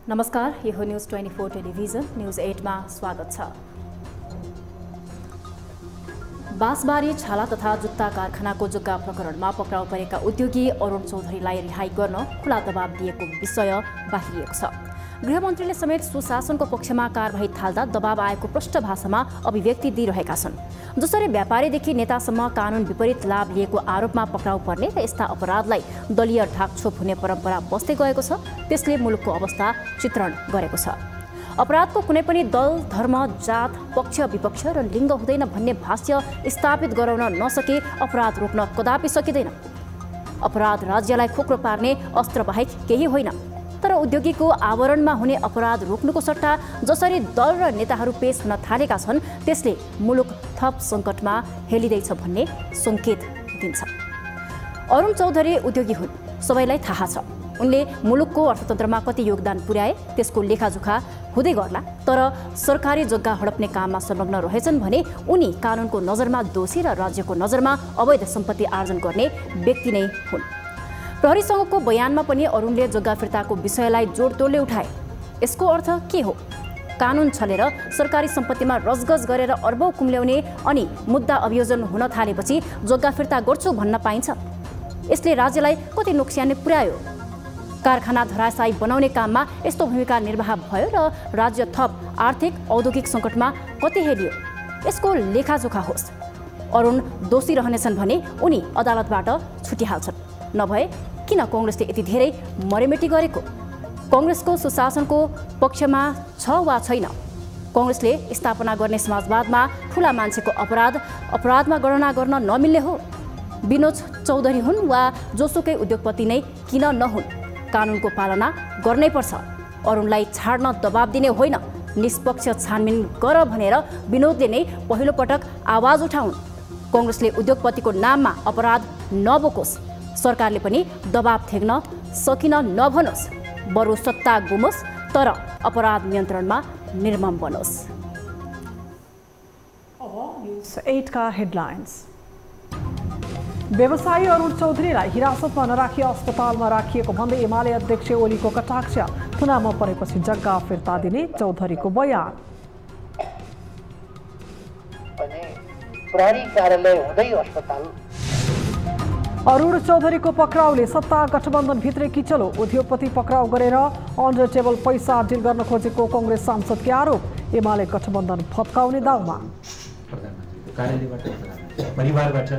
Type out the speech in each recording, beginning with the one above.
नमस्कार, यो हो न्यूज 24 टेलिभिजन न्यूज 8 मा स्वागत छ। बाँसबारी छाला तथा जुत्ता कारखानाको जग्गा प्रकरणमा पक्राउ परेका उद्योगी अरुण चौधरीलाई रिहाई गर्न खुला दबाब दिएको विषय बाहिरिएको छ। गृहमन्त्रीले समेत सुशासनको पक्षमा कारबाही थाल्दा दबाब आएको प्रष्ट भाषामा अभिव्यक्ति दिइरहेका छन्। जसरी व्यापारीदेखि नेतासम्म कानुन विपरीत लाभ लिएको आरोपमा पक्राउ पर्ने र यस्ता अपराधलाई दलीय ढाकछोप हुने परम्परा बस्दै गएको छ, त्यसले मुलुकको अवस्था चित्रण गरेको छ। अपराधको कुनै पनि दल, धर्म, जात, पक्ष, विपक्ष र लिङ्ग हुँदैन भन्ने भाष्य स्थापित गराउन नसके अपराध रोक्न कदापि सकिँदैन। अपराध राज्यलाई खोक्रो पार्ने अस्त्र बाहेक केही होइन। तर उद्योगीको आवरणमा हुने अपराध रोक्नुको सट्टा जसरी दल र नेताहरू पेश हुन थालेका छन्, त्यसले मुलुक थप सङ्कटमा हेलिँदैछ भन्ने सङ्केत दिन्छ। अरुण चौधरी उद्योगी हुन्, सबैलाई थाहा छ। उनले मुलुकको अर्थतन्त्रमा कति योगदान पुर्याए त्यसको लेखाजोखा हुँदै गर्ला। तर सरकारी जग्गा हडप्ने काममा संलग्न रहेछन् भने उनी कानुनको नजरमा दोषी र राज्यको नजरमा अवैध सम्पत्ति आर्जन गर्ने व्यक्ति नै हुन्। प्रहरीसँगको बयानमा पनि अरुणले जग्गा फिर्ताको विषयलाई जोडतोडले उठाए। यसको अर्थ के हो? कानुन छलेर सरकारी सम्पत्तिमा रजगज गरेर अर्बौं कुम्ल्याउने अनि मुद्दा अभियोजन हुन थालेपछि जग्गा फिर्ता गर्छु भन्न पाइन्छ? यसले राज्यलाई कति नोक्सानी पुर्यायो? कारखाना धराशायी बनाउने काममा यस्तो भूमिका निर्वाह भयो र राज्य थप आर्थिक औद्योगिक सङ्कटमा कति हेलियो? यसको लेखाजोखा होस्। अरुण दोषी रहनेछन् भने उनी अदालतबाट छुटिहाल्छन्। नभए किन कांग्रेसले यति धेरै मरेमेटी गरेको? कांग्रेसको सुशासनको पक्षमा छ वा छैन? कांग्रेसले स्थापना गर्ने समाजवादमा ठूला मान्छेको अपराधमा गणना गर्न नमिल्ने हो? विनोद चौधरी हुन् वा जोसुकै उद्योगपति नै किन नहुन्, कानुनको पालना गर्नै पर्छ। अरुणलाई छाड्न दबाब दिने होइन, निष्पक्ष छानबिन गर भनेर विनोदले नै पहिलो पटक आवाज उठाउन्। कांग्रेसले उद्योगपतिको नाममा अपराध नबोकोस्, सरकारले पनि दबाब थेग्न सकिन नभनोस्, बरु सत्ता गुमोस् तर अपराध नियन्त्रणमा निर्मम बनोस्। अब न्यूज 8 का हेडलाइन्स। व्यवसायी अरुण चौधरीलाई हिरासतमा नराखी अस्पतालमा राखिएको भन्दै एमाले अध्यक्ष ओलीको कटाक्ष। थुनामा परेपछि जग्गा फिर्ता दिने चौधरीको बयान। प्रहरी कार्यालय हुँदै अस्पताल। अरुण चौधरीको पक्राउले सत्ता गठबन्धन भित्रै किचलो। उद्योगपति पक्राउ गरेर अन्डर टेबल पैसा डिल गर्न खोजेको कांग्रेस सांसदको आरोप। एमाले गठबन्धन भत्काउने दाउमा। प्रधानमन्त्रीको कार्यालयबाट परिवारबाट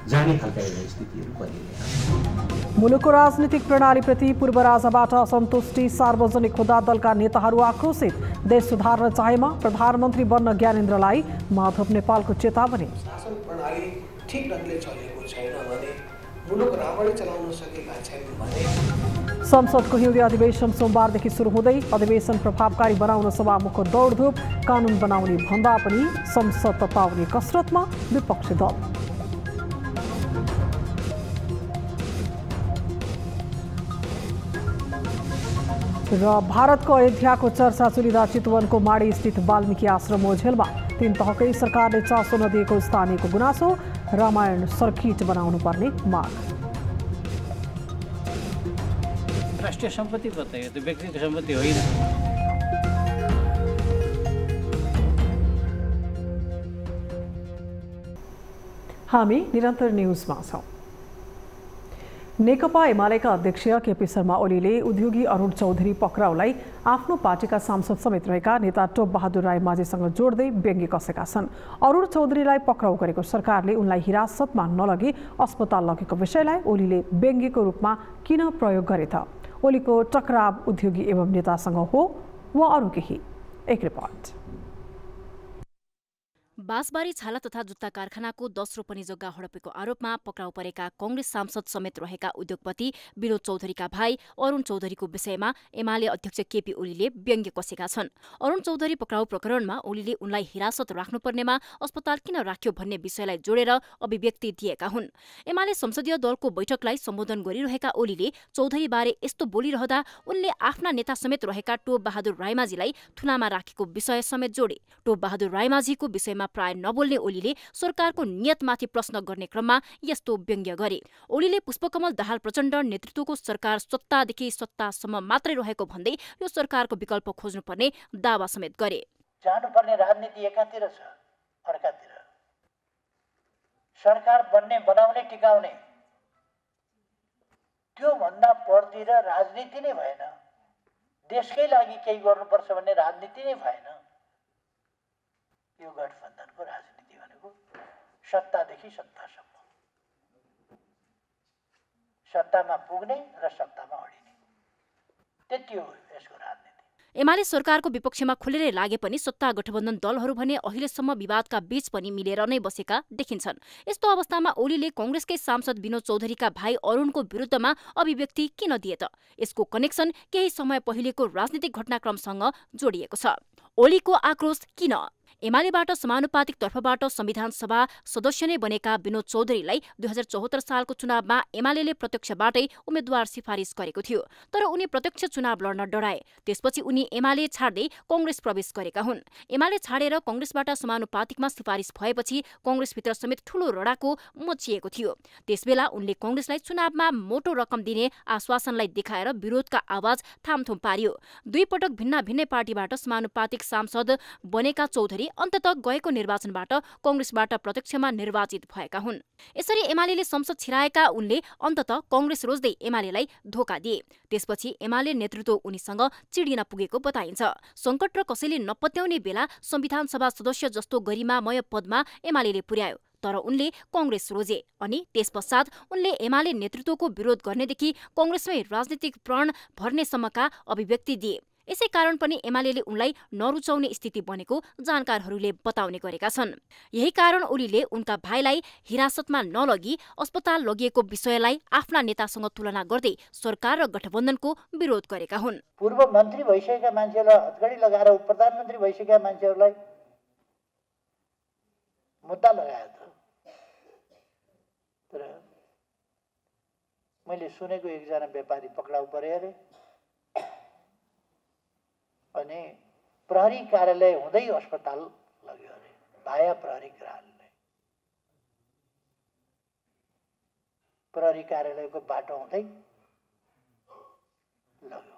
जाने खालका स्थितिहरू बनिरहेका। मुलुकको राजनीतिक प्रणालीप्रति पूर्व राजाबाट असन्तुष्टि। सार्वजनिक हुँदा दलका नेताहरू आक्रोशित। देश सुधार्न चाहेमा प्रधानमन्त्री बन्न ज्ञानेन्द्रलाई माधव नेपालको चेतावनी। शासन प्रणाली ठीक ढङ्गले चलेको छैन भने, मुलुक राम्ररी चलाउन सकेका छैनन् भने। संसदको हिउँदे अधिवेशन सोमबारदेखि सुरु हुँदै अधिवेशन प्रभावकारी बनाउन सभामुखको दौडधुप। कानुन बनाउने भन्दा पनि संसद तताउने कसरतमा विपक्षी दल। र भारतको अयोध्याको चर्चा चलिँदा चितवनको माडी स्थित वाल्मीकि आश्रम ओझेलमा 3 तहकै सरकारले चासो नदिएको स्थानीयको गुनासो। रामायण सर्किट बनाउनु पर्ने माग। राष्ट्रिय सम्पत्ति बताइयो, त्यो व्यक्तिगत सम्पत्ति होइन। हामी निरन्तर न्यूजमा छौं। नेकपा एमालेका अध्यक्ष केपी शर्मा ओलीले उद्योगी अरुण चौधरी पक्राउलाई आफ्नो पार्टीका सांसद समेत रहेका नेता टोप बहादुर रायमाझीसँग जोड्दै व्यङ्ग्य कसेका छन्। अरुण चौधरीलाई पक्राउ गरेको सरकारले उनलाई हिरासतमा नलगी अस्पताल लगेको विषयलाई ओलीले व्यङ्ग्यको रूपमा किन प्रयोग गरे त? ओलीको टकराव उद्योगी एवं नेतासँग हो वा अरू केही? एक रिपोर्ट। बाँसबारी छाला तथा जुत्ता कारखानाको 10 रोपनी जग्गा हडपेको आरोपमा पक्राउ परेका कांग्रेस सांसद समेत रहेका उद्योगपति विनोद चौधरीका भाइ अरुण चौधरीको विषयमा एमाले अध्यक्ष केपी ओलीले व्यङ्ग्य कसेका छन्। अरुण चौधरी पक्राउ प्रकरणमा ओलीले उनलाई हिरासत राख्नुपर्नेमा अस्पताल किन राख्यो भन्ने विषयलाई जोडेर अभिव्यक्ति दिएका हुन्। एमाले संसदीय दलको बैठकलाई सम्बोधन गरिरहेका ओलीले चौधरीबारे यस्तो बोलिरहँदा उनले आफ्ना नेता समेत रहेका टोप बहादुर रायमाझीलाई थुनामा राखेको विषय समेत जोडे। टोप बहादुर रायमाझीको विषयमा प्राय नबोल्ने ओलीले सरकारको नियतमाथि प्रश्न गर्ने क्रममा यस्तो व्यङ्ग्य गरे। ओलीले पुष्पकमल दाहाल प्रचण्ड नेतृत्वको सरकार सत्तादेखि सत्तासम्म मात्रै रहेको भन्दै यो सरकारको विकल्प खोज्नुपर्ने दावा समेत गरे। जानुपर्ने राजनीति एकातिर छ, अर्कातिर सरकार बन्ने बनाउने टिकाउने, त्यो भन्दा परतिर राजनीति नै भएन। देशकै लागि केही गर्नुपर्छ भन्ने राजनीति नै भएन। यो गठबन्धनको राजनीति भनेको सत्तादेखि सत्तासम्म, सत्तामा पुग्ने र सत्तामा अडिने, त्यति हो यसको राजनीति। एमाले सरकारको विपक्षमा खुलेरै लागे पनि सत्ता गठबन्धन दलहरू भने अहिलेसम्म विवादका बीच पनि मिलेर नै बसेका देखिन्छन्। यस्तो अवस्थामा ओलीले कांग्रेसकै सांसद विनोद चौधरीका भाइ अरुणको विरुद्धमा अभिव्यक्ति किन दिए त? यसको कनेक्सन केही समय पहिलेको राजनीतिक घटनाक्रमसँग जोडिएको छ। ओलीको आक्रोश किन? एमालेबाट समानुपातिक तर्फबाट संविधान सभा सदस्य नै बनेका विनोद चौधरीलाई 2074 सालको चुनावमा एमालेले प्रत्यक्षबाटै उम्मेद्वार सिफारिस गरेको थियो, तर उनी प्रत्यक्ष चुनाव लड्न डराए। त्यसपछि उनी एमाले छाड्दै कांग्रेस प्रवेश गरेका हुन्। एमाले छाडेर कांग्रेसबाट समानुपातिकमा सिफारिस भएपछि कांग्रेसभित्र समेत ठूलो रडाको मचिएको थियो। त्यसबेला उनले कांग्रेसलाई चुनावमा मोटो रकम दिने आश्वासनलाई देखाएर विरोधका आवाज थामथुम पारियो। दुई पटक भिन्न भिन्नै पार्टीबाट समानुपातिक सांसद बनेका चौधरी अन्ततः गएको निर्वाचनबाट कांग्रेसबाट प्रत्यक्षमा निर्वाचित भएका हुन्। यसरी एमालेले संसद छिराएका उनले अन्ततः कांग्रेस रोज्दै एमालेलाई धोका दिए। त्यसपछि एमाले नेतृत्व उनीसँग चिडिन पुगेको बताइन्छ। संकट र कसैले नपत्याउने बेला संविधान सभा सदस्य जस्तो गरिमामय पदमा एमालेले पुर्यायो, तर उनले कांग्रेस रोजे अनि त्यसपश्चात उनले एमाले नेतृत्वको विरोध गर्नेदेखि कांग्रेसमै राजनीतिक प्रण भर्नेसम्मका अभिव्यक्ति दिए। यसै कारण पनि एमालेले उनलाई नरुचाउने स्थिति बनेको जानकारहरूले बताउने गरेका छन्। यही कारण ओलीले उनका भाइलाई हिरासतमा नलगी अस्पताल लगिएको विषयलाई आफ्ना नेतासँग तुलना गर्दै सरकार र गठबन्धनको विरोध गरेका हुन्। पूर्व मन्त्री भइसकेका मान्छेलाई हतकडी लगाएर प्रधानमन्त्री भइसकेका मान्छेहरूलाई मुद्दा लगायो त। तर मैले सुनेको एकजना व्यापारी पक्राउ परे अरे, अनि प्रहरी कार्यालय हुँदै अस्पताल लग्यो अरे, भाया प्रहरी कार्यालय, प्रहरी कार्यालयको बाटो हुँदै लग्यो।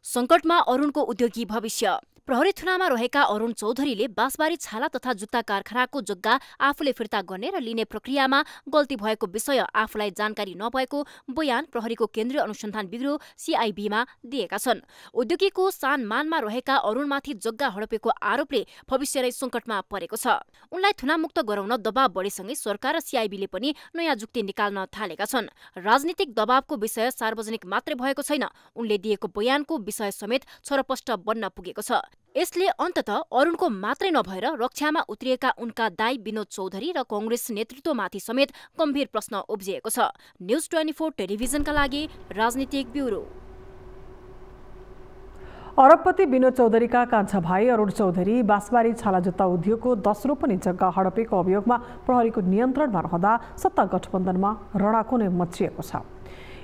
संकटमा अरुणको उद्योगी भविष्य। प्रहरी थुनामा रहेका अरुण चौधरीले बाँसबारी छाला तथा जुत्ता कारखानाको जग्गा आफूले फिर्ता गर्ने र लिने प्रक्रियामा गल्ती भएको विषय आफूलाई जानकारी नभएको बयान प्रहरीको केन्द्रीय अनुसन्धान ब्युरो CIB-मा दिएका छन्। उद्योगीको सानमानमा रहेका अरुणमाथि जग्गा हडपेको आरोपले भविष्य नै संकटमा परेको छ। उनलाई थुनामुक्त गराउन दबाव बढेसँगै सरकार र CIB-ले पनि नयाँ जुक्ति निकाल्न थालेका छन्। राजनीतिक दबावको विषय सार्वजनिक मात्रै भएको छैन, उनले दिएको बयानको विषय समेत छरपष्ट बन्न पुगेको छ। यसले अन्ततः अरुणको मात्रै नभएर रक्षामा उत्रिएका उनका दाइ विनोद चौधरी र कांग्रेस नेतृत्वमाथि समेत गम्भीर प्रश्न उब्जिएको छ। न्यूज 24 टेलिभिजनका लागि राजनीतिक ब्युरो। अरबपति विनोद चौधरीका कान्छा भाइ अरुण चौधरी बाँसबारी छाला जुत्ता उद्योगको 10 रोपनी जग्गा हडपेको अभियोगमा प्रहरीको नियन्त्रणमा रहँदा सत्ता गठबन्धनमा रडाको नै मचिएको छ।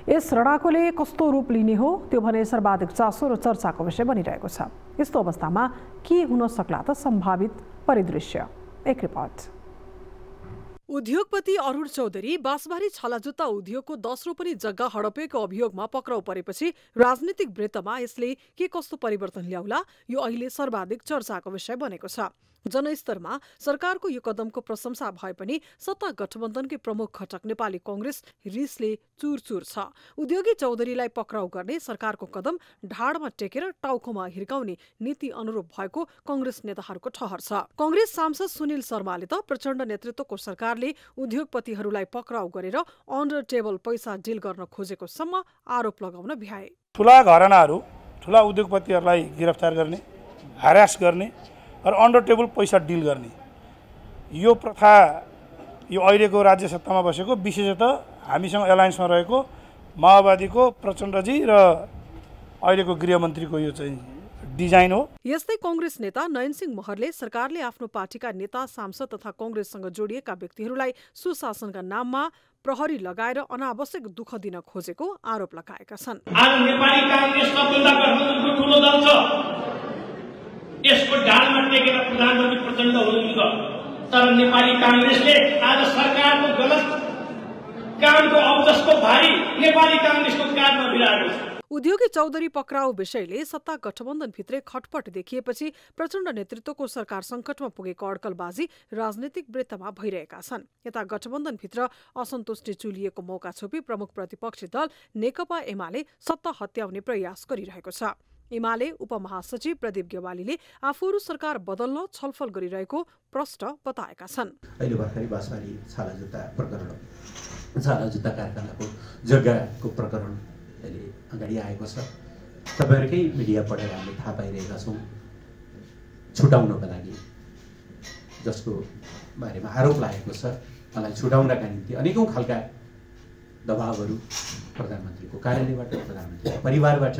यस रडाकोले कस्तो रूप लिने हो त्यो भने सर्वाधिक चासो र चर्चाको विषय बनिरहेको छ। यस्तो अवस्थामा के हुन सक्ला त सम्भावित परिदृश्य। एक रिपोर्ट। उद्योगपति अरुण चौधरी बाँसबारी छाला जुत्ता उद्योगको 10 रोपनी जग्गा हडपेको अभियोगमा पक्राउ परेपछि राजनीतिक वृत्तमा यसले के कस्तो परिवर्तन ल्याउला यो अहिले सर्वाधिक चर्चाको विषय बनेको छ। जनस्तरमा सरकारको यो कदमको प्रशंसा भए पनि सत्ता गठबन्धनकै प्रमुख घटक नेपाली कांग्रेस रिसले चुरचुर छ। उद्योगी चौधरीलाई पक्राउ गर्ने सरकारको कदम ढाडमा टेकेर टाउकोमा हिर्काउने नीति अनुरूप भएको कांग्रेस नेताहरूको ठहर छ। कांग्रेस सांसद सुनिल शर्माले त प्रचण्ड नेतृत्वको सरकारले उद्योगपतिहरूलाई पक्राउ गरेर अन्डर टेबल पैसा डिल गर्न खोजेको सम्म आरोप लगाउन भ्याए। ठूला घरानाहरू ठूला उद्योगपतिहरूलाई गिरफ्तार गर्ने, हरास गर्ने र अन्डर टेबल पैसा डिल गर्ने यो प्रथा यो अहिलेको राज्य सत्तामा बसेको विशेषतः हामीसँग एलायन्समा रहेको माओवादीको प्रचण्डजी र अहिलेको गृहमन्त्रीको यो चाहिँ डिजाइन हो। यस्तै कांग्रेस नेता नयनसिंह महरले सरकारले आफ्नो पार्टीका नेता सांसद तथा कांग्रेससँग जोडिएका व्यक्तिहरूलाई सुशासनका नाममा प्रहरी लगाएर अनावश्यक दुःख दिन खोजेको आरोप लगाएका छन्। आज नेपाली कांग्रेस सबभन्दा गठबन्धनको ठूलो दल छ। यसको ढाडमा टेकेर प्रधानमन्त्री प्रचण्ड हुनुहुन्छ। तर नेपाली कांग्रेसले आज सरकारको गलत कामको औजसको भारी नेपाली कांग्रेसको काँधमा भिराएको छ। उद्योगी चौधरी पक्राउ विषयले सत्ता गठबन्धनभित्रै खटपट देखिएपछि प्रचण्ड नेतृत्वको सरकार संकटमा पुगेको अड्कलबाजी राजनीतिक वृत्तमा भइरहेका छन्। यता गठबन्धनभित्र असन्तुष्टि चुलिएको मौका छोपी प्रमुख प्रतिपक्षी दल नेकपा एमाले सत्ता हत्याउने प्रयास गरिरहेको छ। एमाले उपमहासचिव प्रदीप गेवालीले आफूहरू सरकार बदल्न छलफल गरिरहेको प्रश्न बताएका छन्। अहिले भर्खरै बाँसबारी छाला जुत्ता प्रकरण, छाला जुत्ता कारखानाको जग्गाको प्रकरण अहिले अगाडि आएको छ। तपाईँहरूकै मिडिया पढेर हामीले थाहा पाइरहेका छौँ। छुटाउनको लागि जसको बारेमा आरोप लागेको छ, मलाई छुटाउनका निम्ति अनेकौँ खालका दबावहरू प्रधानमन्त्रीको कार्यालयबाट, प्रधानमन्त्रीको परिवारबाट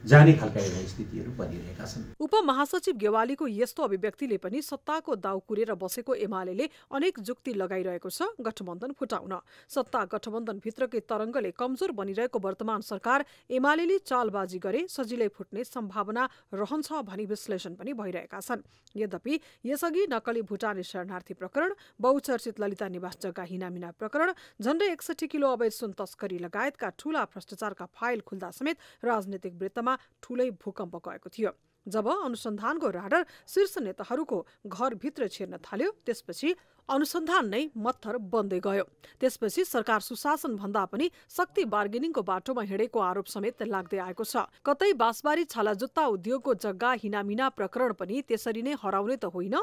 जाने खालका एउटा स्थितिहरू बनिरहेका छन्। उपमहासचिव गेवालीको यस्तो अभिव्यक्तिले पनि सत्ताको दाउ कुरेर बसेको एमाले अनेक जुक्ति लगाइरहेको छ गठबन्धन फुटाउन। सत्ता गठबन्धनभित्रकै तरङ्गले कमजोर बनिरहेको वर्तमान सरकार एमाले चालबाजी गरे सजिलै फुट्ने सम्भावना रहन्छ भनी विश्लेषण पनि भइरहेका छन्। यद्यपि यसअघि नक्कली भुटानी शरणार्थी प्रकरण, बहुचर्चित ललिता निवास जग्गा हिनामिना प्रकरण, झण्डै 61 किलो अवैध सुन तस्करी लगायतका ठूला भ्रष्टाचारका फाइल खुल्दा समेत राजनीतिक वृत्तमा ठूलै भूकम्प गएको थियो। जब अनुसन्धानको राडर शीर्ष नेताहरूको घरभित्र छिर्न थाल्यो त्यसपछि अनुसन्धान नै मत्थर बन्दै गयो। त्यसपछि सरकार सुशासन भन्दा पनि शक्ति बार्गेनिङको बाटोमा हिँडेको आरोप समेत लाग्दै आएको छ। कतै बाँसबारी छाला जुत्ता उद्योगको जग्गा हिनामिना प्रकरण पनि त्यसरी नै हराउने त होइन,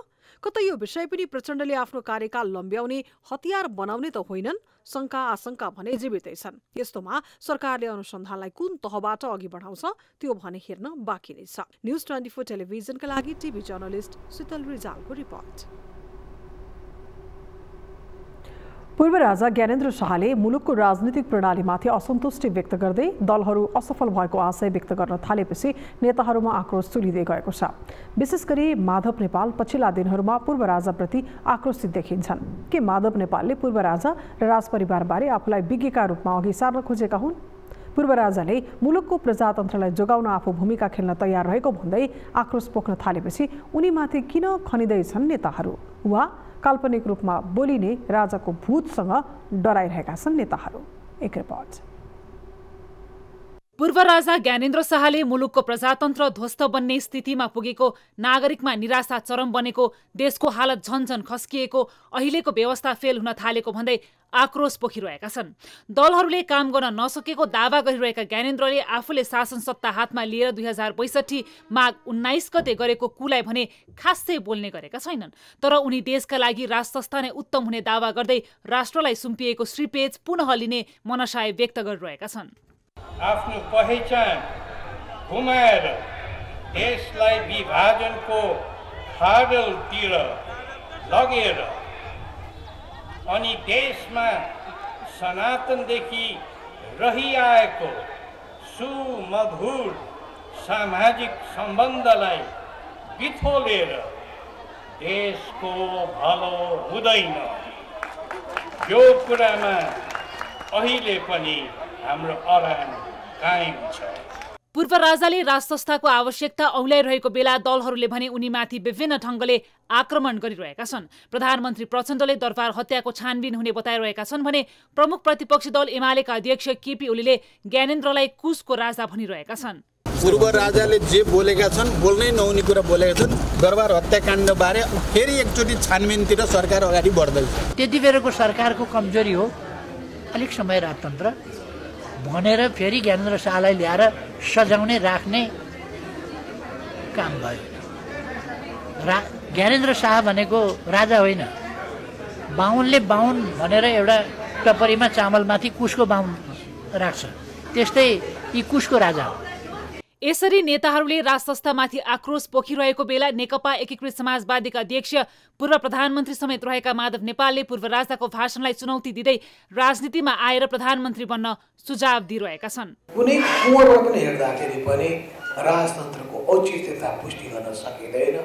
कतै यो विषय पनि प्रचण्डले आफ्नो कार्यकाल लम्ब्याउने हतियार बनाउने त होइनन्। शङ्का आशंका भने जीवितै छन्। यस्तोमा सरकारले अनुसन्धानलाई कुन तहबाट अघि बढाउँछ त्यो भने हेर्न बाँकी नै छ। न्युज 24 टेलिभिजनका लागि टिभी जर्नलिस्ट शीतल रिजालको रिपोर्ट। पूर्व राजा ज्ञानेन्द्र शाहले मुलुकको राजनीतिक प्रणालीमाथि असन्तुष्टि व्यक्त गर्दै दलहरू असफल भएको आशय व्यक्त गर्न थालेपछि नेताहरूमा आक्रोश चुलिँदै गएको छ। विशेष गरी माधव नेपाल पछिल्ला दिनहरूमा पूर्व राजाप्रति आक्रोशित देखिन्छन्। के माधव नेपालले पूर्व राजा र राजपरिवारबारे आफूलाई विज्ञका रूपमा अघि सार्न खोजेका हुन्? पूर्व राजाले मुलुकको प्रजातन्त्रलाई जोगाउन आफू भूमिका खेल्न तयार रहेको भन्दै आक्रोश पोख्न थालेपछि उनीमाथि किन खनिँदैछन् नेताहरू? वा काल्पनिक रूपमा बोलिने राजाको भूतसँग डराइरहेका छन् नेताहरू? एक रिपोर्ट। पूर्व राजा ज्ञानेन्द्र शाहले मुलुकको प्रजातन्त्र ध्वस्त बन्ने स्थितिमा पुगेको, नागरिकमा निराशा चरम बनेको, देशको हालत झन्झन खस्किएको, अहिलेको व्यवस्था फेल हुन थालेको भन्दै आक्रोश पोखिरहेका छन्। दलहरूले काम गर्न नसकेको दावा गरिरहेका ज्ञानेन्द्रले आफूले शासन सत्ता हातमा लिएर 2062 माघ 19 गते गरेको कुलाई भने खासै बोल्ने गरेका छैनन्। तर उनी देशका लागि राजसंस्था नै उत्तम हुने दावा गर्दै राष्ट्रलाई सुम्पिएको श्रीपेज पुनः लिने मनसाय व्यक्त गरिरहेका छन्। आफ्नो पहिचान गुमाएर देशलाई विभाजनको खाडलतिर लगेर अनि देशमा सनातनदेखि रहिआएको सुमधुर सामाजिक सम्बन्धलाई बिथोलेर देशको भलो हुँदैन, यो कुरामा अहिले पनि हाम्रो अडान कायम छ। पूर्व राजाले राजसंस्थाको आवश्यकता औल्याइरहेको बेला दलहरूले भने उनीमाथि विभिन्न ढङ्गले आक्रमण गरिरहेका छन्। प्रधानमन्त्री प्रचण्डले दरबार हत्याको छानबिन हुने बताइरहेका छन् भने प्रमुख प्रतिपक्षी दल एमालेका अध्यक्ष केपी ओलीले ज्ञानेन्द्रलाई कुशको राजा भनिरहेका छन्। पूर्व राजाले जे बोलेका छन्, बोल्नै नहुने कुरा बोलेका छन्। दरबार हत्याकाण्ड बारे फेरि एकचोटि छानबिनतिर सरकार अगाडि बढ्दैछ। त्यति बेरको सरकारको कमजोरी हो अलिक समय राजतन्त्र भनेर फेरि ज्ञानेन्द्र शाहलाई ल्याएर सजाउने राख्ने काम भयो। ज्ञानेन्द्र शाह भनेको राजा होइन, बाहुनले बाहुन भनेर एउटा टपरीमा चामलमाथि कुशको बाहुन राख्छ, त्यस्तै यी कुशको राजा हो। यसरी नेताहरूले राजसंस्थामाथि आक्रोश पोखिरहेको बेला नेकपा एकीकृत समाजवादीका अध्यक्ष पूर्व प्रधानमन्त्री समेत रहेका माधव नेपालले पूर्व राजाको भाषणलाई चुनौती दिँदै राजनीतिमा आएर प्रधानमन्त्री बन्न सुझाव दिइरहेका छन्। कुनै कोणबाट पनि हेर्दाखेरि पनि राजतन्त्रको औचित्यता पुष्टि गर्न सकिँदैन।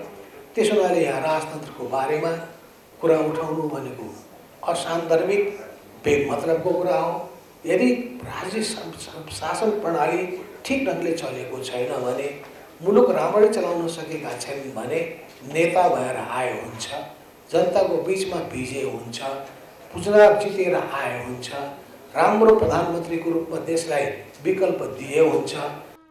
त्यसो भए यहाँ राजतन्त्रको बारेमा कुरा उठाउनु भनेको असान्दर्भिक बेमतलबको कुरा हो। यदि राज्य शासन प्रणाली ठिक ढङ्गले चलेको छैन भने, मुलुक राम्ररी चलाउन सकेका छैनन् भने नेता भएर आयो हुन्छ। जनताको बिचमा विजय हुन्छ, चुनाव जितेर आए हुन्छ, राम्रो प्रधानमन्त्रीको रूपमा देशलाई विकल्प दिए हुन्छ।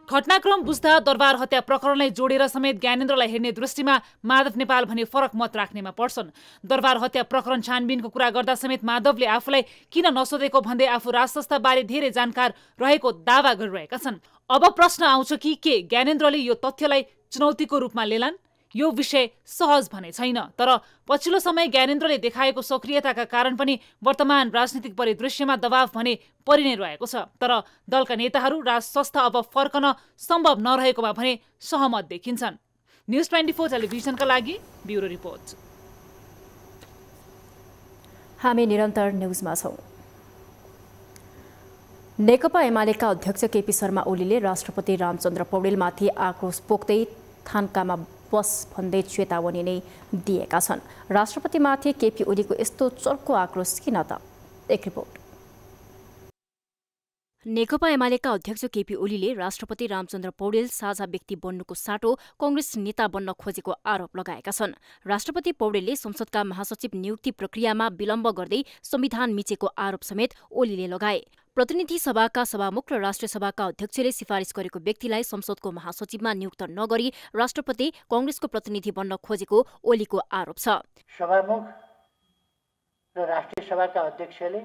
घटनाक्रम बुझ्दा दरबार हत्या प्रकरणलाई जोडेर समेत ज्ञानेन्द्रलाई हेर्ने दृष्टिमा माधव नेपाल भने फरक मत राख्नेमा पर्छन्। दरबार हत्या प्रकरण छानबिनको कुरा गर्दा समेत माधवले आफूलाई किन नसोधेको भन्दै आफू राजसंस्थाबारे धेरै जानकार रहेको दावा गरिरहेका छन्। अब प्रश्न आउँछ कि के ज्ञानेन्द्रले यो तथ्यलाई चुनौतीको रूपमा लेलान्? यो विषय सहज भने छैन, तर पछिल्लो समय ज्ञानेन्द्रले देखाएको सक्रियताका कारण पनि वर्तमान राजनीतिक परिदृश्यमा दबाव भने परि नै रहेको छ। तर दलका नेताहरू राजसंस्था अब फर्कन सम्भव नरहेकोमा भने सहमत देखिन्छन्। न्युज 24 टेलिभिजनका लागि ब्युरो रिपोर्ट। हामी निरन्तर न्युजमा छौं। नेकपा एमालेका अध्यक्ष केपी शर्मा ओलीले राष्ट्रपति रामचन्द्र पौडेलमाथि आक्रोश पोख्दै थान्कामा बस भन्दै चेतावनी नै दिएका छन्। राष्ट्रपतिमाथि केपी ओलीको यस्तो चर्को आक्रोश किन त? एक रिपोर्ट। नेकपा एमालेका अध्यक्ष केपी ओलीले राष्ट्रपति रामचन्द्र पौडेल साझा व्यक्ति बन्नुको साटो कांग्रेस नेता बन्न खोजेको आरोप लगाएका छन्। राष्ट्रपति पौडेलले संसदका महासचिव नियुक्ति प्रक्रियामा विलम्ब गर्दै संविधान मिचेको आरोप समेत ओलीले लगाए। प्रतिनिधि सभाका सभामुख र राष्ट्रिय सभाका अध्यक्षले सिफारिस गरेको व्यक्तिलाई संसदको महासचिवमा नियुक्त नगरी राष्ट्रपति कांग्रेसको प्रतिनिधि बन्न खोजेको ओलीको आरोप छ। सभामुख र राष्ट्रिय सभाका अध्यक्षले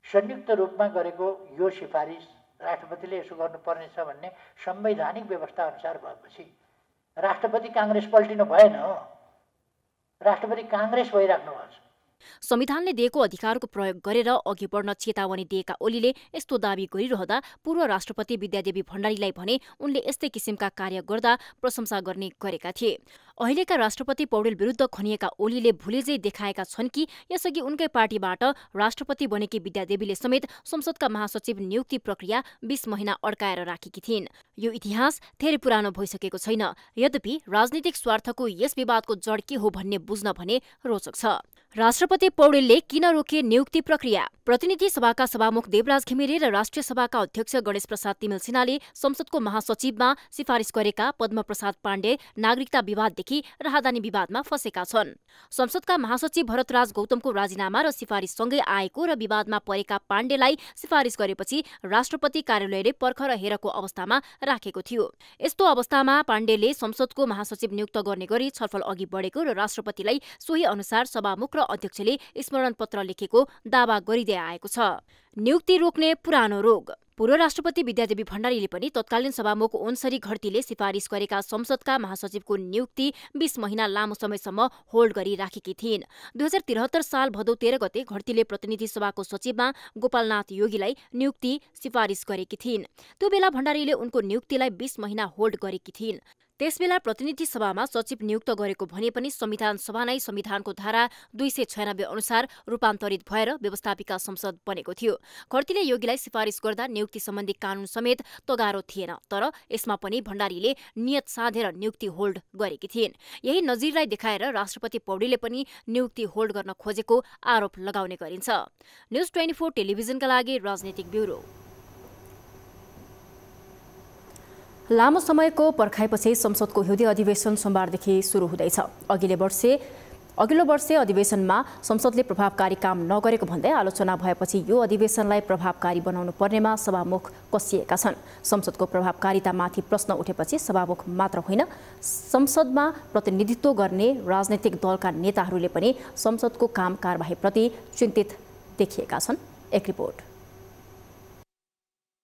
संयुक्त रूपमा गरेको यो सिफारिस राष्ट्रपतिले यसो गर्नुपर्नेछ भन्ने संवैधानिक व्यवस्था अनुसार भएपछि राष्ट्रपति कांग्रेस पल्टिनु भएन, राष्ट्रपति कांग्रेस भइराख्नु भएको छ। संविधानले दिएको अधिकारको प्रयोग गरेर अघि बढ्न चेतावनी दिएका ओलीले यस्तो दावी गरिरहँदा पूर्व राष्ट्रपति विद्यादेवी भण्डारीलाई भने उनले यस्तै किसिमका कार्य गर्दा प्रशंसा गर्ने गरेका थिए। अहिलेका राष्ट्रपति पौडेल विरुद्ध खनिएका ओलीले भुलेजै देखाएका छन् कि यसअघि उनकै पार्टीबाट राष्ट्रपति बनेकी विद्यादेवीले समेत संसदका महासचिव नियुक्ति प्रक्रिया 20 महिना अड्काएर राखेकी थिइन्। यो इतिहास धेरै पुरानो भइसकेको छैन। यद्यपि राजनीतिक स्वार्थको यस विवादको जड के हो भन्ने बुझ्न भने रोचक छ। राष्ट्रपति पौडेलले किन रोके नियुक्ति प्रक्रिया? प्रतिनिधि सभाका सभामुख देवराज घिमिरे र राष्ट्रिय सभाका अध्यक्ष गणेश प्रसाद तिमिल सिन्हाले संसदको महासचिवमा सिफारिस गरेका पद्म प्रसाद पाण्डे नागरिकता विवाददेखि राहदानी विवादमा फँसेका छन्। संसदका महासचिव भरतराज गौतमको राजीनामा र सिफारिससँगै आएको र विवादमा परेका पाण्डेलाई सिफारिस गरेपछि राष्ट्रपति कार्यालयले पर्खर हेरको अवस्थामा राखेको थियो। यस्तो अवस्थामा पाण्डेले संसदको महासचिव नियुक्त गर्ने गरी छलफल अघि बढेको र राष्ट्रपतिलाई सोही अनुसार सभामुख र अध्यक्षले स्मरण पत्र लेखेको दावा गरिँदै आएको छ। नियुक्ति रोक्ने पुरानो रोग। पूर्व राष्ट्रपति विद्यादेवी भण्डारीले पनि तत्कालीन सभामुख ओन्सरी घरतीले सिफारिस गरेका संसदका महासचिवको नियुक्ति 20 महिना लामो समयसम्म होल्ड गरी राखेकी थिइन्। 2073 साल भदौ 13 गते घरतीले प्रतिनिधि सभाको सचिवमा गोपालनाथ योगीलाई नियुक्ति सिफारिस गरेकी थिइन्। त्यो बेला भण्डारीले उनको नियुक्तिलाई 20 महिना होल्ड गरेकी थिइन्। त्यसबेला प्रतिनिधि सभामा सचिव नियुक्त गरेको भने पनि संविधान सभा नै संविधानको धारा 296 अनुसार रूपान्तरित भएर व्यवस्थापिका संसद बनेको थियो। घरतीले योगीलाई सिफारिस गर्दा नियुक्ति सम्बन्धी कानून समेत तगारो थिएन, तर यसमा पनि भण्डारीले नियत साधेर नियुक्ति होल्ड गरेकी थिइन्। यही नजिरलाई देखाएर राष्ट्रपति पौडेलले पनि नियुक्ति होल्ड गर्न खोजेको आरोप लगाउने गरिन्छ। न्युज 24 टेलिभिजनका लागि राजनीतिक ब्युरो। लामो समयको पर्खाइपछि संसदको हिउँदे अधिवेशन सोमबारदेखि सुरु हुँदैछ। अघिल्लो वर्ष अधिवेशनमा संसदले प्रभावकारी काम नगरेको भन्दै आलोचना भएपछि यो अधिवेशनलाई प्रभावकारी बनाउनु पर्नेमा सभामुख कसिएका छन्। संसदको प्रभावकारितामाथि प्रश्न उठेपछि सभामुख मात्र होइन, संसदमा प्रतिनिधित्व गर्ने राजनैतिक दलका नेताहरूले पनि संसदको काम कारबाहीप्रति चिन्तित देखिएका छन्। एक रिपोर्ट।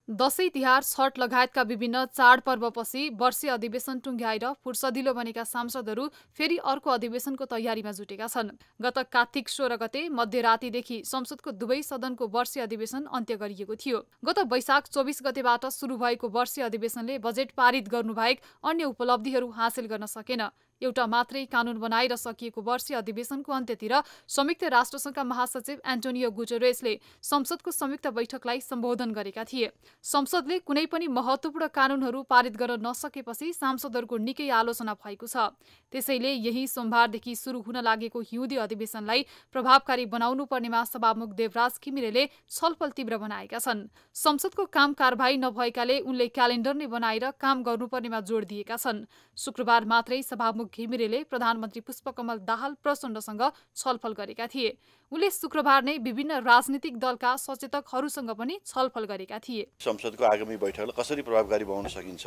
दशैं तिहार छठ लगायतका विभिन्न चाडपर्वपछि वर्षीय अधिवेशन टुङ्ग्याएर फुर्सदिलो बनेका सांसदहरू फेरि अर्को अधिवेशनको तयारीमा जुटेका छन्। गत कार्तिक 16 गते मध्यरातीदेखि संसदको दुवै सदनको वर्षीय अधिवेशन अन्त्य गरिएको थियो। गत वैशाख 24 गतेबाट सुरु भएको वर्षीय अधिवेशनले बजेट पारित गर्नुबाहेक अन्य उपलब्धिहरू हासिल गर्न सकेन। एउटा मात्रै कानून बनाएर सकिएको वर्षीय अधिवेशनको अन्त्यतिर संयुक्त राष्ट्रसङ्घका महासचिव एन्टोनियो गुटेरेसले संसदको संयुक्त बैठकलाई सम्बोधन गरेका थिए। संसदले कुनै पनि महत्त्वपूर्ण कानूनहरू पारित गर्न नसकेपछि सांसदहरूको निकै आलोचना भएको छ। त्यसैले यही सोमबारदेखि सुरु हुन लागेको हिउँदे अधिवेशनलाई प्रभावकारी बनाउनु पर्नेमा सभामुख देवराज घिमिरेले छलफल तीव्र बनाएका छन्। संसदको काम कारबाही नभएकाले उनले क्यालेन्डर नै बनाएर काम गर्नुपर्नेमा जोड दिएका छन्। शुक्रबार मात्रै सभामुख घिमिरेले प्रधानमन्त्री पुष्पकमल दाहाल प्रचण्डसँग छलफल गरेका थिए। उनले शुक्रबार नै विभिन्न राजनीतिक दलका सचेतकहरूसँग पनि छलफल गरेका थिए। संसदको आगामी बैठकलाई कसरी प्रभावकारी बनाउन सकिन्छ,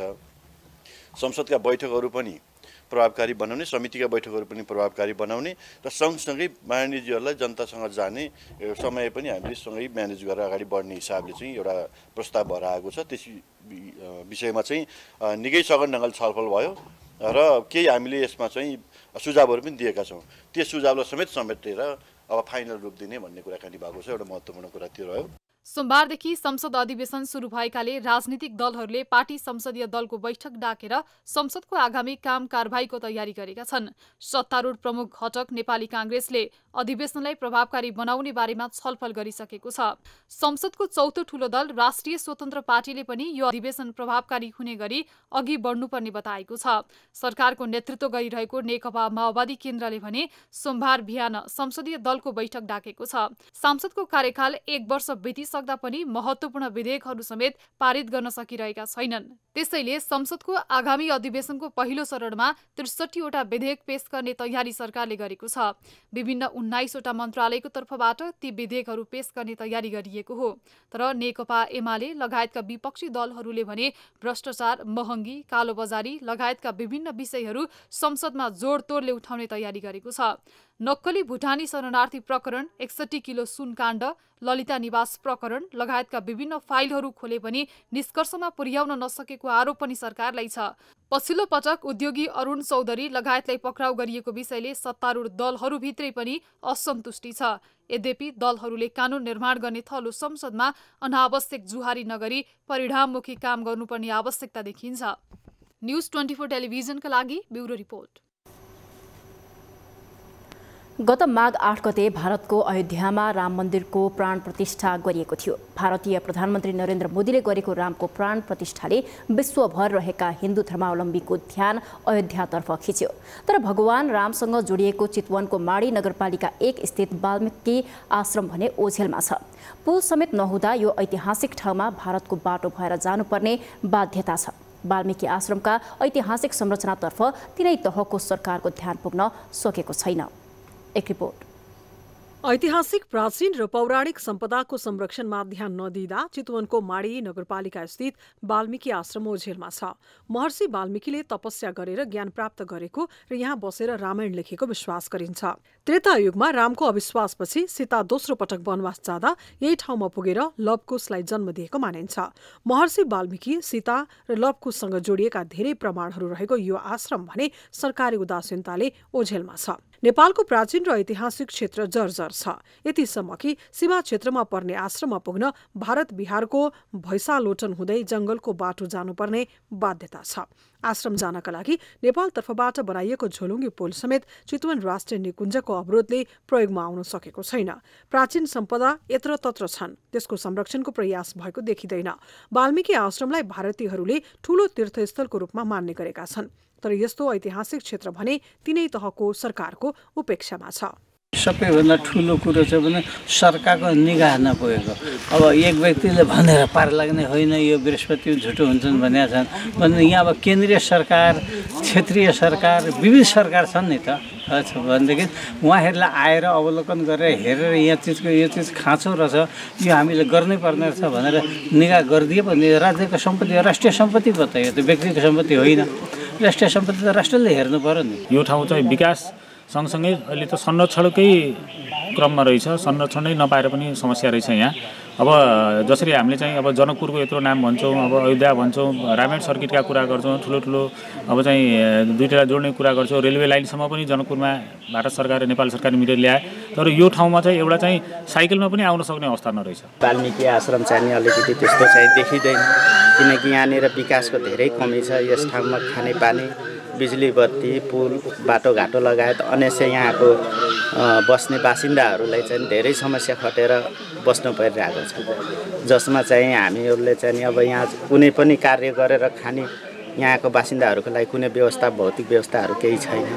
संसदका बैठकहरू पनि प्रभावकारी बनाउने, समितिका बैठकहरू पनि प्रभावकारी बनाउने र सँगसँगै माननीयजीहरूलाई जनतासँग जाने समय पनि हामीले सँगै म्यानेज गरेर अगाडि बढ्ने हिसाबले चाहिँ एउटा प्रस्ताव भएर आएको छ। त्यस विषयमा चाहिँ निकै सघन ढङ्गले छलफल भयो र केही हामीले यसमा चाहिँ सुझावहरू पनि दिएका छौँ। त्यो सुझावलाई समेटेर अब फाइनल रूप दिने भन्ने कुराकानी भएको छ। एउटा महत्त्वपूर्ण कुरा त्यो रह्यो। सोमबारदेखि संसद अधिवेशन सुरु भएकाले राजनीतिक दलहरूले पार्टी संसदीय दलको बैठक डाकेर संसदको आगामी काम कारबाहीको तयारी गरेका छन्। सत्तारूढ प्रमुख घटक नेपाली कांग्रेसले अधिवेशनलाई प्रभावकारी बनाउने बारेमा छलफल गरिसकेको छ। संसदको चौथो ठूलो दल राष्ट्रिय स्वतन्त्र पार्टीले पनि यो अधिवेशन प्रभावकारी हुने गरी अघि बढ्नुपर्ने बताएको छ। सरकारको नेतृत्व गरिरहेको नेकपा माओवादी केन्द्रले भने सोमबार बिहान संसदीय दलको बैठक डाकेको छ। सांसदको कार्यकाल 1 वर्ष बितिसक्दा पनि महत्त्वपूर्ण विधेयकहरू समेत पारित गर्न सकिरहेका छैनन्। त्यसैले संसदको आगामी अधिवेशनको पहिलो चरणमा 63 वटा विधेयक पेश गर्ने तयारी सरकारले गरेको छ। विभिन्न 19 वटा मन्त्रालयको तर्फबाट ती विधेयकहरू पेश गर्ने तयारी गरिएको हो। तर नेकपा एमाले लगायतका विपक्षी दलहरूले भने भ्रष्टाचार, महँगी, कालोबजारी लगायतका विभिन्न विषयहरू संसदमा जोडतोडले उठाउने तयारी गरेको छ। नक्कली भुटानी शरणार्थी प्रकरण, 61 किलो सुनकाण्ड, ललिता निवास प्रकरण लगायतका विभिन्न फाइलहरू खोले पनि निष्कर्षमा पुर्याउन नसकेको आरोप पनि सरकारलाई छ। पछिल्लो पटक उद्योगी अरुण चौधरी लगायतलाई पक्राउ गरिएको विषयले सत्तारूढ दलहरूभित्रै पनि असन्तुष्टि छ। यद्यपि दलहरूले कानून निर्माण गर्ने थलो संसदमा अनावश्यक जुहारी नगरी परिणाममुखी काम गर्नुपर्ने आवश्यकता देखिन्छ। न्यूज 24 टेलिभिजनका लागि ब्युरो रिपोर्ट। गत माघ 8 गते भारतको अयोध्यामा राम मन्दिरको प्राण प्रतिष्ठा गरिएको थियो। भारतीय प्रधानमन्त्री नरेन्द्र मोदीले गरेको रामको प्राण प्रतिष्ठाले विश्वभर रहेका हिन्दू धर्मावलम्बीको ध्यान अयोध्यातर्फ खिच्यो। तर भगवान रामसँग जोडिएको चितवनको माडी नगरपालिका 1 स्थित वाल्मीकि आश्रम भने ओझेलमा छ। पुल समेत नहुँदा यो ऐतिहासिक ठाउँमा भारतको बाटो भएर जानुपर्ने बाध्यता छ। वाल्मीकि आश्रमका ऐतिहासिक संरचनातर्फ तिनै तहको सरकारको ध्यान पुग्न सकेको छैन। एक रिपोर्ट। ऐतिहासिक, प्राचीन र पौराणिक सम्पदाको संरक्षणमा ध्यान नदिँदा चितवनको माडी नगरपालिका स्थित वाल्मीकि आश्रम ओझेलमा छ। महर्षि वाल्मीकिले तपस्या गरेर ज्ञान प्राप्त गरेको र यहाँ बसेर रामायण लेखेको विश्वास गरिन्छ। त्रेतायुगमा रामको अविश्वासपछि सीता दोस्रो पटक वनवास जाँदा यही ठाउँमा पुगेर लवकुशलाई जन्म दिएको मानिन्छ। महर्षि वाल्मीकि, सीता र लवकुशसँग जोडिएका धेरै प्रमाणहरू रहेको यो आश्रम भने सरकारी उदासीनताले ओझेलमा छ। नेपालको प्राचीन र ऐतिहासिक क्षेत्र जर्जर छ। यतिसम्म कि सीमा क्षेत्रमा पर्ने आश्रममा पुग्न भारत बिहारको भैसालोटन हुँदै जंगलको बाटो जानुपर्ने बाध्यता छ। आश्रम जानका लागि नेपालतर्फबाट बनाइएको झोलुङ्गी पुल समेत चितवन राष्ट्रिय निकुञ्जको अवरोधले प्रयोगमा आउन सकेको छैन। प्राचीन सम्पदा यत्रतत्र छन्, त्यसको संरक्षणको प्रयास भएको देखिँदैन। वाल्मीकि आश्रमलाई भारतीयहरूले ठूलो तीर्थस्थलको रूपमा मान्ने गरेका छन्। तर यस्तो ऐतिहासिक क्षेत्र भने तिनै तहको सरकारको उपेक्षामा छ। सबैभन्दा ठुलो कुरो चाहिँ भने सरकारको निगाह नपुगेको। अब एक व्यक्तिले भनेर पार लाग्ने होइन यो बृहस्पति झुटो हुन्छन् भनेका छन् भने यहाँ अब केन्द्रीय सरकार, क्षेत्रीय सरकार, विविध सरकार छन् नि त। भनेदेखि उहाँहरूलाई आएर अवलोकन गरेर हेरेर यहाँ चिजको यो चिज खाँचो रहेछ, यो हामीले गर्नै पर्ने रहेछ भनेर निगाह गरिदिए भने राज्यको सम्पत्ति राष्ट्रिय सम्पत्ति पो त, यो त व्यक्तिको सम्पत्ति होइन। राष्ट्रिय सम्पत्ति त राष्ट्रले हेर्नु पर्यो नि। यो ठाउँ चाहिँ विकास सँगसँगै अहिले त संरक्षणकै क्रममा रहेछ। संरक्षणै नपाएर पनि समस्या रहेछ यहाँ। अब जसरी हामीले चाहिँ अब जनकपुरको यत्रो नाम भन्छौँ, अब अयोध्या भन्छौँ, रामायण सर्किटका कुरा गर्छौँ, ठुलो ठुलो अब चाहिँ दुईवटा जोड्ने कुरा गर्छौँ, रेलवे लाइनसम्म पनि जनकपुरमा भारत सरकार र नेपाल सरकारले मिलेर ल्याए। तर यो ठाउँमा चाहिँ एउटा चाहिँ साइकलमा पनि आउन सक्ने अवस्था नरहेछ। वाल्मीकि आश्रम चाहिँ अलिकति त्यस्तो चाहिँ देखिँदैन, किनकि यहाँनिर विकासको धेरै कमी छ। यस ठाउँमा खानेपानी, बिजुली बत्ती, पुल, बाटोघाटो लगायत अन्य यहाँको बस्ने बासिन्दाहरूलाई चाहिँ धेरै समस्या खटेर बस्नु परिरहेको छ, जसमा चाहिँ हामीहरूले चाहिँ अब यहाँ कुनै पनि कार्य गरेर खाने यहाँको बासिन्दाहरूको लागि कुनै व्यवस्था, भौतिक व्यवस्थाहरू केही छैन।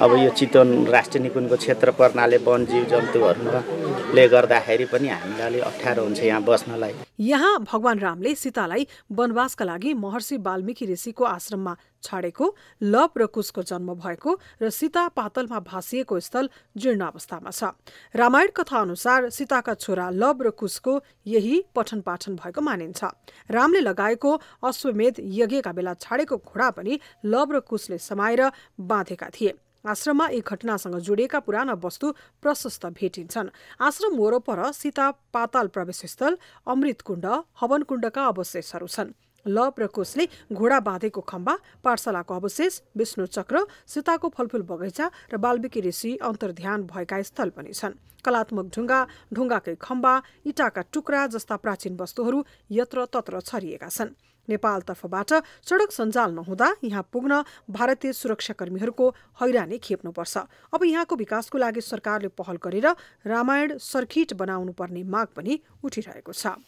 अब यो चितवन राष्ट्रिय निकुञ्जको क्षेत्र पर्नाले वन जीव जन्तुहरूले गर्दाखेरि पनि हामीलाई अलि अप्ठ्यारो हुन्छ यहाँ बस्नलाई। यहाँ भगवान रामले सीतालाई वनवासका लागि महर्षि वाल्मीकि ऋषिको आश्रममा छाडेको, लव र कुशको जन्म भएको र सीता पातलमा भासिएको स्थल जीर्ण अवस्थामा छ। रामायण कथा अनुसार सीताका छोरा लव र कुशको यही पठन पाठन भएको मानिन्छ। रामले लगाएको अश्वमेध यज्ञका बेला छाडेको घोडा पनि लव र कुशले समाएर बाँधेका थिए। आश्रममा यी घटनासँग जोडिएका पुराना वस्तु प्रशस्त भेटिन्छन्। आश्रम वरपर सीता पाताल प्रवेशस्थल, अमृतकुण्ड, हवनकुण्डका अवशेषहरू छन्। लव र कुशले घोडा बाँधेको खम्बा, पाठशालाको अवशेष, विष्णु चक्र, सीताको फलफुल बगैँचा र वाल्मीकि ऋषि अन्तर्ध्यान भएका स्थल पनि छन्। कलात्मक ढुङ्गा, ढुङ्गाकै खम्बा, इँटाका टुक्रा जस्ता प्राचीन वस्तुहरू यत्रतत्र छरिएका छन्। नेपालतर्फबाट सडक सञ्जाल नहुँदा यहाँ पुग्न भारतीय सुरक्षाकर्मीहरूको हैरानी खेप्नुपर्छ। अब यहाँको विकासको लागि सरकारले पहल गरेर रामायण सर्किट बनाउनु पर्ने माग पनि उठिरहेको छ।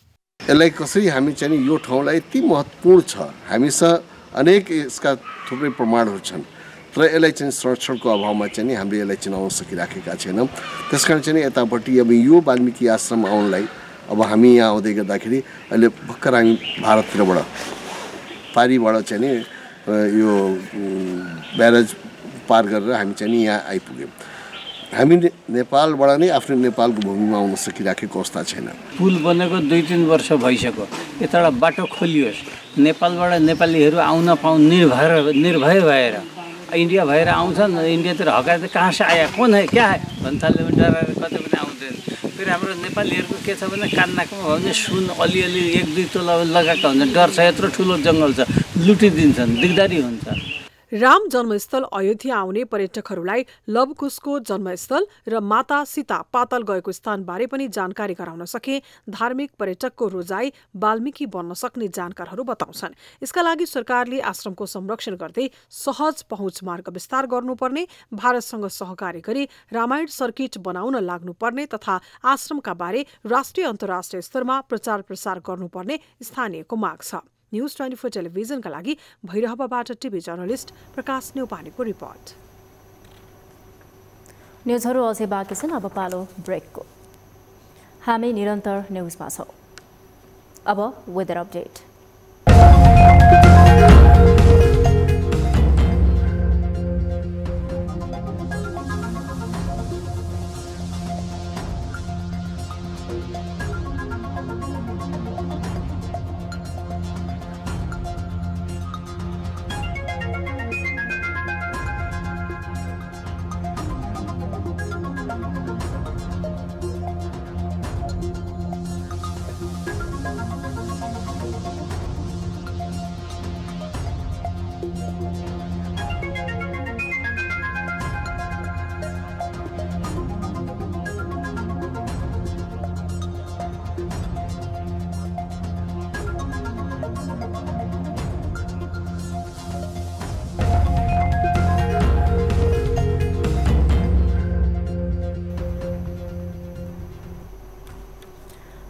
यसलाई कसरी हामी चाहिँ यो ठाउँलाई यति महत्त्वपूर्ण छ, हामीसँग अनेक यसका थुप्रै प्रमाणहरू छन्, तर यसलाई चाहिँ संरक्षणको अभावमा चाहिँ हामीले यसलाई चिनाउन सकिराखेका छैनौँ। त्यसकारण चाहिँ यतापट्टि अब यो वाल्मीकि आश्रम आउनलाई अब हामी यहाँ आउँदै गर्दाखेरि अहिले भर्खर हामी भारततिरबाट पारीबाट चाहिँ यो ब्यारेज पार गरेर हामी चाहिँ यहाँ आइपुग्यौँ। हामी नेपालबाट नै आफ्नो नेपालको भूमिमा आउन सकिराखेको अवस्था छैन। पुल बनेको 2-3 वर्ष भइसक्यो, यताबाट बाटो खोलियोस्, नेपालबाट नेपालीहरू आउन पाउन् निर्भय भएर। इन्डिया भएर आउँछन्, इन्डियातिर हकाएर कहाँ से आया, कौन है, क्या है भन्न थाल्यो भने डराएर कतै पनि आउँदैन। फेरि हाम्रो नेपालीहरूको के छ भने कान नाकमा भयो भने सुन अलिअलि 1-2 तोला लगाएका हुन्छ, डर छ, यत्रो ठुलो जङ्गल छ, लुटिदिन्छन्, दिगदारी हुन्छ। राम जन्मस्थल अयोध्या आउने पर्यटकहरूलाई लवकुशको जन्मस्थल र माता सीता पाताल गएको स्थानबारे पनि जानकारी गराउन सके धार्मिक पर्यटकको रोजाई वाल्मीकि बन्न सक्ने जानकारहरू बताउँछन्। यसका लागि सरकारले आश्रमको संरक्षण गर्दै सहज पहुँच मार्ग विस्तार गर्नुपर्ने, भारतसँग सहकार्य गरी रामायण सर्किट बनाउन लाग्नुपर्ने तथा आश्रमका बारे राष्ट्रिय अन्तर्राष्ट्रिय स्तरमा प्रचार प्रसार गर्नुपर्ने स्थानीयको माग छ। न्यूज 24 टेलिभिजनका लागि भैरहवाबाट टिभी जर्नलिस्ट प्रकाश न्यौपानेको रिपोर्ट। न्युजहरू अझै बाँकी छन्, अब पालो ब्रेकको। हामी निरन्तर न्युजमा छौँ। अब वेदर अपडेट।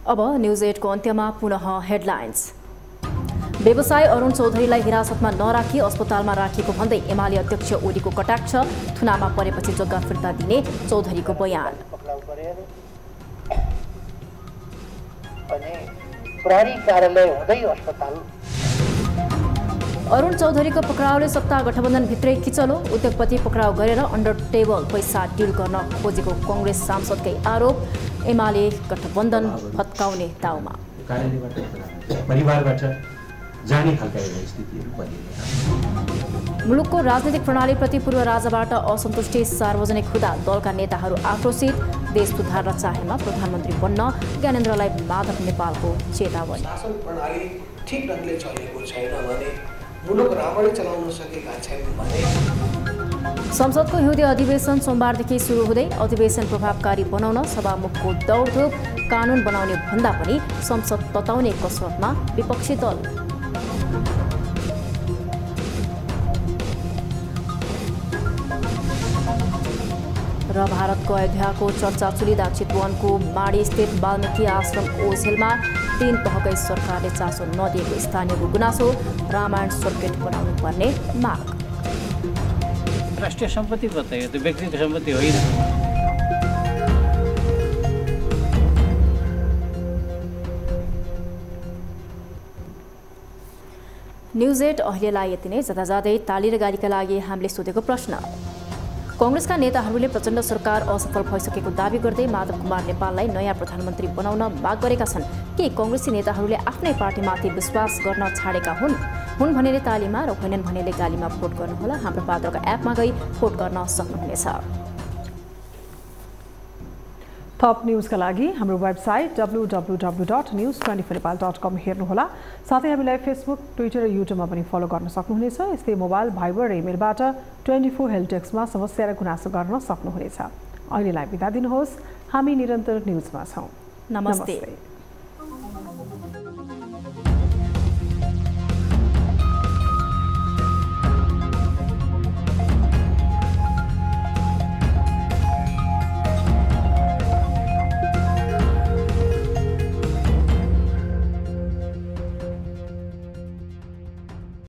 अब न्यूज 8 को अन्त्यमा पुनः हेडलाइन्स। व्यवसाय अरुण चौधरीलाई हिरासतमा नराखी अस्पतालमा राखिएको भन्दै एमाले अध्यक्ष ओलीको कटाक्ष, थुनामा परेपछि जग्गा फिर्ता दिने चौधरीको बयान। अरुण चौधरीको पक्राउले सत्ता गठबन्धनभित्रै किचलो, उद्योगपति पक्राउ गरेर अन्डर टेबल पैसा डिल गर्न खोजेको कङ्ग्रेस सांसदकै आरोप, एमाले गठबन्धन भत्काउने दाउमा। मुलुकको राजनीतिक प्रणालीप्रति पूर्व राजाबाट असन्तुष्टि सार्वजनिक हुँदा दलका नेताहरू आक्रोशित, देश सुधार्न चाहेमा प्रधानमन्त्री बन्न ज्ञानेन्द्रलाई माधव नेपालको चेतावनी। शासन प्रणाली ठिक ढङ्गले चलेको छैन भने, मुलुक राम्ररी चलाउन सकेका छैनन् भने। संसदको हिउँदे अधिवेशन सोमबारदेखि सुरु हुँदै अधिवेशन प्रभावकारी बनाउन सभामुखको दौडधुप, कानुन बनाउने भन्दा पनि संसद तताउने कसरतमा विपक्षी दल। र भारतको अयोध्याको चर्चा चुलिँदा चितवनको माडी स्थित वाल्मीकि आश्रम ओझेलमा 3 तहकै सरकारले चासो नदिएको स्थानीयको गुनासो, रामायण सर्किट बनाउनु पर्ने माग। राष्ट्रिय सम्पत्ति पो त यो त व्यक्तिगत सम्पत्ति होइन। न्युज 8 अहिलेलाई यति नै। जाँदै ताली र गालीका लागि हामीले सोधेको प्रश्न। कांग्रेसका नेताहरूले प्रचण्ड सरकार असफल भइसकेको दावी गर्दै माधव कुमार नेपाललाई नयाँ प्रधानमन्त्री बनाउन माग गरेका छन्। के कांग्रेसी नेताहरूले आफ्नै पार्टीमाथि विश्वास गर्न छाडेका हुन् भनेर तालीमा र होइनन् भनेले गालीमा भोट गर्नुहोला। हाम्रो पात्रका एपमा गई भोट गर्न सक्नुहुनेछ। थप न्युजका लागि हाम्रो वेबसाइट www.news24nepal.com हेर्नुहोला। साथै हामीलाई फेसबुक, ट्विटर र युट्युबमा पनि फलो गर्न सक्नुहुनेछ। यस्तै मोबाइल, भाइबर र इमेलबाट 24 हेल्पडेस्कमा समस्या र गुनासो गर्न सक्नुहुनेछ। अहिलेलाई बिदा दिनुहोस्। हामी निरन्तर न्युजमा छौँ। नमस्ते।